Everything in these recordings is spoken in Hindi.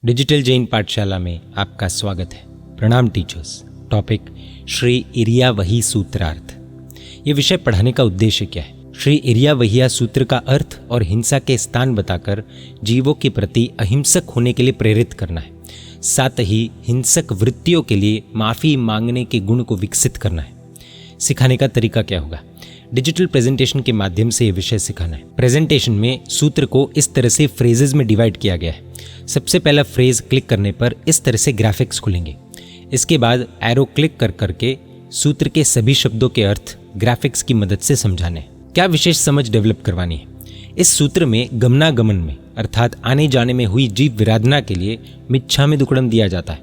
डिजिटल जैन पाठशाला में आपका स्वागत है। प्रणाम टीचर्स। टॉपिक श्री इरियावही सूत्रार्थ। ये विषय पढ़ाने का उद्देश्य क्या है? श्री इरियावहिया सूत्र का अर्थ और हिंसा के स्थान बताकर जीवों के प्रति अहिंसक होने के लिए प्रेरित करना है, साथ ही हिंसक वृत्तियों के लिए माफ़ी मांगने के गुण को विकसित करना है। सिखाने का तरीका क्या होगा? डिजिटल प्रेजेंटेशन के माध्यम से ये विषय सिखाना है। प्रेजेंटेशन में सूत्र को इस तरह से फ्रेजेस में डिवाइड किया गया है। सबसे पहला फ्रेज क्लिक करने पर इस तरह से ग्राफिक्स खुलेंगे। इसके बाद एरो क्लिक कर करके सूत्र के सभी शब्दों के अर्थ ग्राफिक्स की मदद से समझाने। क्या विशेष समझ डेवलप करवानी है? इस सूत्र में गमनागमन में अर्थात आने जाने में हुई जीव विराधना के लिए मिच्छामि दुक्कडम दिया जाता है।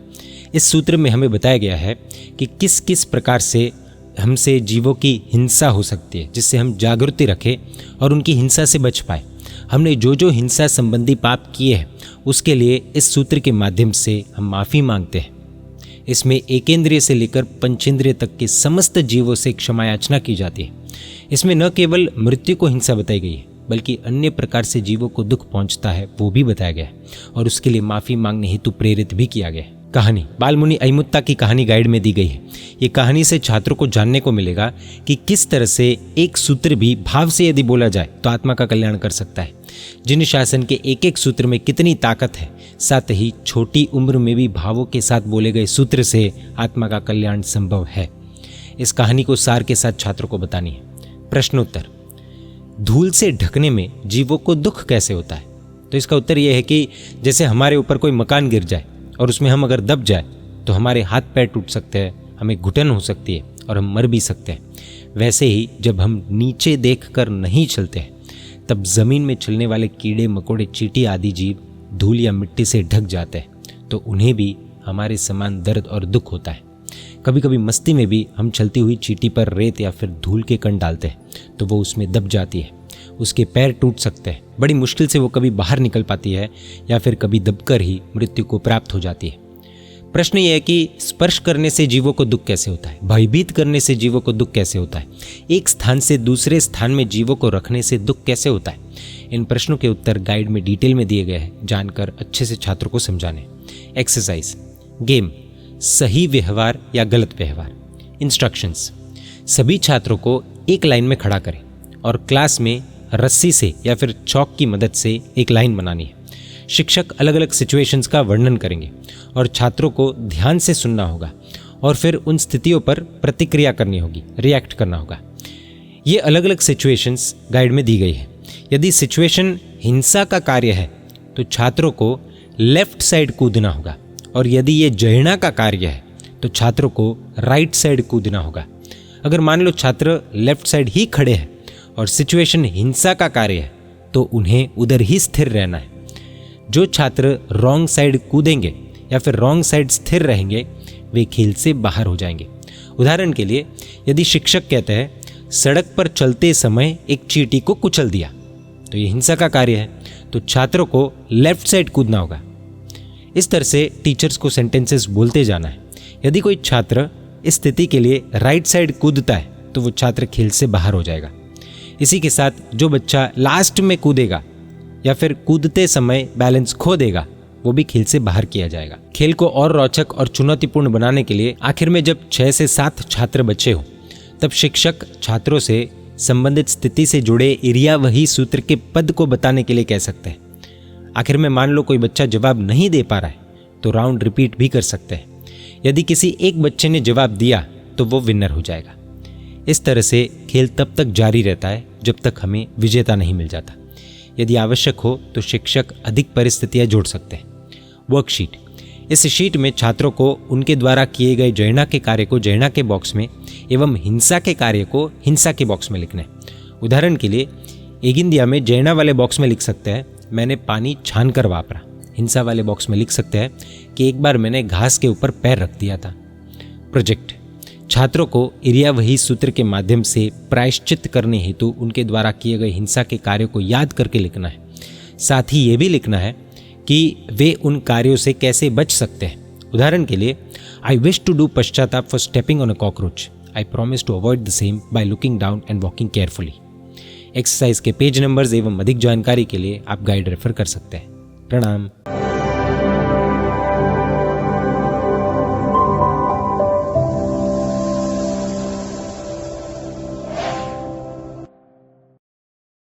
इस सूत्र में हमें बताया गया है कि किस किस प्रकार से हमसे जीवों की हिंसा हो सकती है, जिससे हम जागृति रखें और उनकी हिंसा से बच पाए। हमने जो जो हिंसा संबंधी पाप किए हैं उसके लिए इस सूत्र के माध्यम से हम माफ़ी मांगते हैं। इसमें एकेंद्रिय से लेकर पंचेंद्रिय तक के समस्त जीवों से क्षमा याचना की जाती है। इसमें न केवल मृत्यु को हिंसा बताई गई है, बल्कि अन्य प्रकार से जीवों को दुख पहुंचता है वो भी बताया गया है और उसके लिए माफ़ी मांगने हेतु प्रेरित भी किया गया है। कहानी बालमुनि अयमुत्ता की कहानी गाइड में दी गई है। ये कहानी से छात्रों को जानने को मिलेगा कि किस तरह से एक सूत्र भी भाव से यदि बोला जाए तो आत्मा का कल्याण कर सकता है। जिन शासन के एक एक सूत्र में कितनी ताकत है, साथ ही छोटी उम्र में भी भावों के साथ बोले गए सूत्र से आत्मा का कल्याण संभव है। इस कहानी को सार के साथ छात्रों को बतानी है। प्रश्नोत्तर। धूल से ढकने में जीवों को दुख कैसे होता है? तो इसका उत्तर यह है कि जैसे हमारे ऊपर कोई मकान गिर जाए और उसमें हम अगर दब जाए तो हमारे हाथ पैर टूट सकते हैं, हमें घुटन हो सकती है और हम मर भी सकते हैं। वैसे ही जब हम नीचे देखकर नहीं चलते हैं तब जमीन में चलने वाले कीड़े मकोड़े चींटी आदि जीव धूल या मिट्टी से ढक जाते हैं तो उन्हें भी हमारे समान दर्द और दुख होता है। कभी कभी मस्ती में भी हम चलती हुई चींटी पर रेत या फिर धूल के कण डालते हैं तो वो उसमें दब जाती है, उसके पैर टूट सकते हैं। बड़ी मुश्किल से वो कभी बाहर निकल पाती है या फिर कभी दबकर ही मृत्यु को प्राप्त हो जाती है। प्रश्न ये है कि स्पर्श करने से जीवों को दुख कैसे होता है? भयभीत करने से जीवों को दुख कैसे होता है? एक स्थान से दूसरे स्थान में जीवों को रखने से दुख कैसे होता है? इन प्रश्नों के उत्तर गाइड में डिटेल में दिए गए हैं, जानकर अच्छे से छात्रों को समझाने। एक्सरसाइज गेम सही व्यवहार या गलत व्यवहार। इंस्ट्रक्शंस सभी छात्रों को एक लाइन में खड़ा करें और क्लास में रस्सी से या फिर चौक की मदद से एक लाइन बनानी है। शिक्षक अलग अलग सिचुएशंस का वर्णन करेंगे और छात्रों को ध्यान से सुनना होगा और फिर उन स्थितियों पर प्रतिक्रिया करनी होगी, रिएक्ट करना होगा। ये अलग अलग सिचुएशंस गाइड में दी गई है। यदि सिचुएशन हिंसा का कार्य है तो छात्रों को लेफ्ट साइड कूदना होगा और यदि ये जयना का कार्य है तो छात्रों को राइट साइड कूदना होगा। अगर मान लो छात्र लेफ्ट साइड ही खड़े हैं और सिचुएशन हिंसा का कार्य है तो उन्हें उधर ही स्थिर रहना है। जो छात्र रॉन्ग साइड कूदेंगे या फिर रॉन्ग साइड स्थिर रहेंगे वे खेल से बाहर हो जाएंगे। उदाहरण के लिए यदि शिक्षक कहते हैं सड़क पर चलते समय एक चींटी को कुचल दिया तो ये हिंसा का कार्य है, तो छात्रों को लेफ्ट साइड कूदना होगा। इस तरह से टीचर्स को सेंटेंसेस बोलते जाना है। यदि कोई छात्र इस स्थिति के लिए राइट साइड कूदता है तो वो छात्र खेल से बाहर हो जाएगा। इसी के साथ जो बच्चा लास्ट में कूदेगा या फिर कूदते समय बैलेंस खो देगा वो भी खेल से बाहर किया जाएगा। खेल को और रोचक और चुनौतीपूर्ण बनाने के लिए आखिर में जब 6 से 7 छात्र बचे हो तब शिक्षक छात्रों से संबंधित स्थिति से जुड़े इरियावही सूत्र के पद को बताने के लिए कह सकते हैं। आखिर में मान लो कोई बच्चा जवाब नहीं दे पा रहा है तो राउंड रिपीट भी कर सकते हैं। यदि किसी एक बच्चे ने जवाब दिया तो वो विनर हो जाएगा। इस तरह से खेल तब तक जारी रहता है जब तक हमें विजेता नहीं मिल जाता। यदि आवश्यक हो तो शिक्षक अधिक परिस्थितियां जोड़ सकते हैं। वर्कशीट इस शीट में छात्रों को उनके द्वारा किए गए जयना के कार्य को जयना के बॉक्स में एवं हिंसा के कार्य को हिंसा के बॉक्स में लिखना है। उदाहरण के लिए एगिंदिया में जयना वाले बॉक्स में लिख सकते हैं मैंने पानी छान कर वापरा। हिंसा वाले बॉक्स में लिख सकते हैं कि एक बार मैंने घास के ऊपर पैर रख दिया था। प्रोजेक्ट छात्रों को इरियावही सूत्र के माध्यम से प्रायश्चित करने हेतु उनके द्वारा किए गए हिंसा के कार्यों को याद करके लिखना है। साथ ही ये भी लिखना है कि वे उन कार्यों से कैसे बच सकते हैं। उदाहरण के लिए आई विश टू डू पश्चाताप for stepping on a cockroach. I promise to avoid the same by looking down and walking carefully. Exercise के पेज नंबर्स एवं अधिक जानकारी के लिए आप गाइड रेफर कर सकते हैं। प्रणाम।